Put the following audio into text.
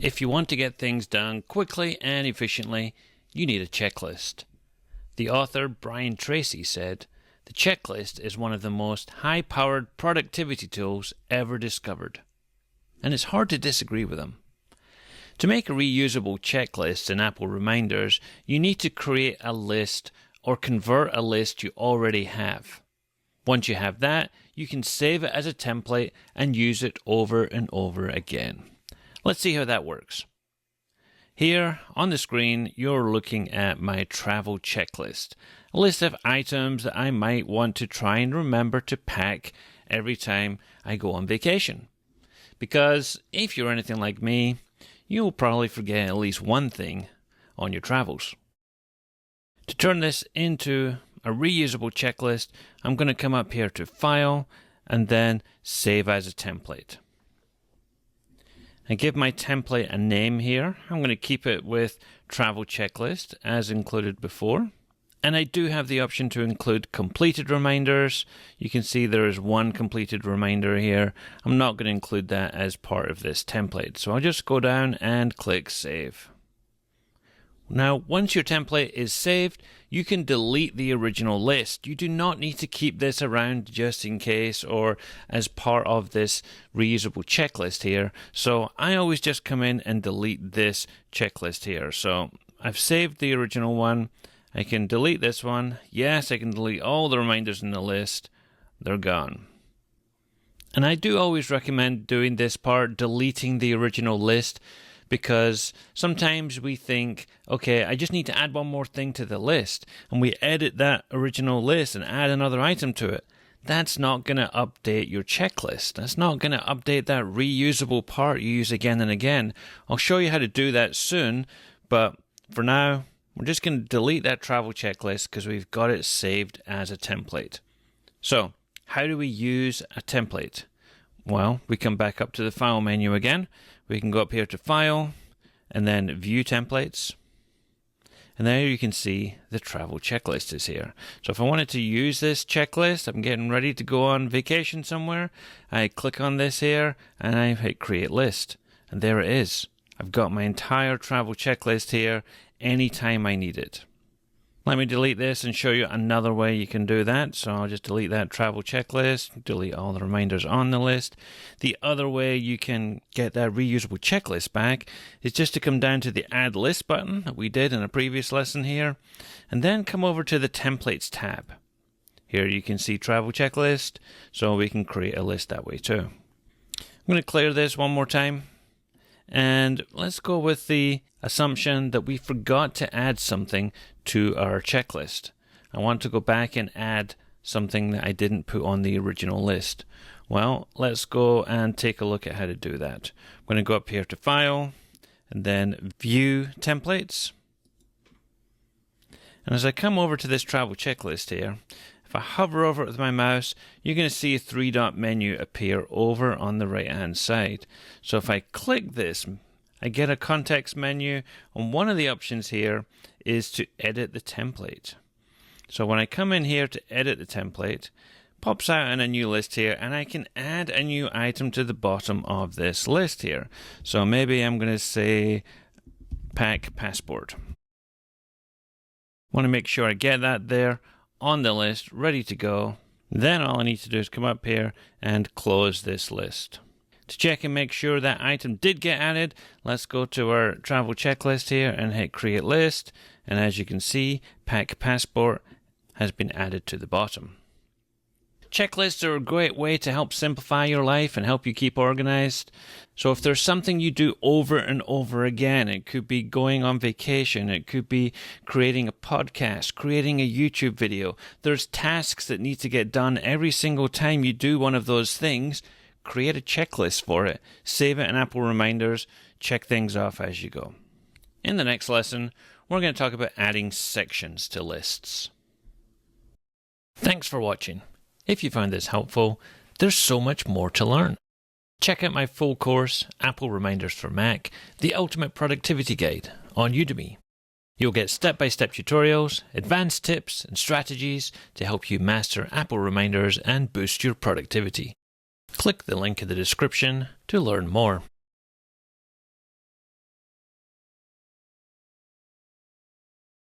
If you want to get things done quickly and efficiently, you need a checklist. The author, Brian Tracy, said, "The checklist is one of the most high-powered productivity tools ever discovered." And it's hard to disagree with him. To make a reusable checklist in Apple Reminders, you need to create a list or convert a list you already have. Once you have that, you can save it as a template and use it over and over again. Let's see how that works. Here on the screen, you're looking at my travel checklist, a list of items that I might want to try and remember to pack every time I go on vacation. Because if you're anything like me, you'll probably forget at least one thing on your travels. To turn this into a reusable checklist, I'm going to come up here to File and then Save as a Template. I give my template a name here. I'm going to keep it with Travel Checklist as included before. And I do have the option to include completed reminders. You can see there is one completed reminder here. I'm not going to include that as part of this template. So I'll just go down and click Save. Now, once your template is saved, you can delete the original list. You do not need to keep this around just in case or as part of this reusable checklist here. So I always just come in and delete this checklist here. So I've saved the original one. I can delete this one. Yes, I can delete all the reminders in the list. They're gone. And I do always recommend doing this part, deleting the original list, because sometimes we think, okay, I just need to add one more thing to the list, and we edit that original list and add another item to it. That's not going to update your checklist. That's not going to update that reusable part you use again and again. I'll show you how to do that soon, but for now, we're just going to delete that travel checklist because we've got it saved as a template. So, how do we use a template? Well, we come back up to the File menu again. We can go up here to File and then View Templates. And there you can see the travel checklist is here. So if I wanted to use this checklist, I'm getting ready to go on vacation somewhere, I click on this here and I hit Create List. And there it is. I've got my entire travel checklist here anytime I need it. Let me delete this and show you another way you can do that. So I'll just delete that travel checklist, delete all the reminders on the list. The other way you can get that reusable checklist back is just to come down to the Add List button that we did in a previous lesson here, and then come over to the Templates tab. Here you can see travel checklist, so we can create a list that way too. I'm going to clear this one more time. And let's go with the assumption that we forgot to add something to our checklist. I want to go back and add something that I didn't put on the original list. Well, let's go and take a look at how to do that. I'm going to go up here to File and then View Templates. And as I come over to this travel checklist here, if I hover over it with my mouse, you're going to see a three-dot menu appear over on the right-hand side. So if I click this, I get a context menu, and one of the options here is to edit the template. So when I come in here to edit the template, pops out in a new list here, and I can add a new item to the bottom of this list here. So maybe I'm going to say Pack Passport. Want to make sure I get that there on the list, ready to go. Then all I need to do is come up here and close this list. To check and make sure that item did get added, let's go to our travel checklist here and hit Create List. And as you can see, Pack Passport has been added to the bottom. Checklists are a great way to help simplify your life and help you keep organized. So if there's something you do over and over again, it could be going on vacation, it could be creating a podcast, creating a YouTube video. There's tasks that need to get done every single time you do one of those things. Create a checklist for it. Save it in Apple Reminders. Check things off as you go. In the next lesson, we're going to talk about adding sections to lists. Thanks for watching. If you found this helpful, there's so much more to learn. Check out my full course, Apple Reminders for Mac, the Ultimate Productivity Guide, on Udemy. You'll get step-by-step tutorials, advanced tips and strategies to help you master Apple Reminders and boost your productivity. Click the link in the description to learn more.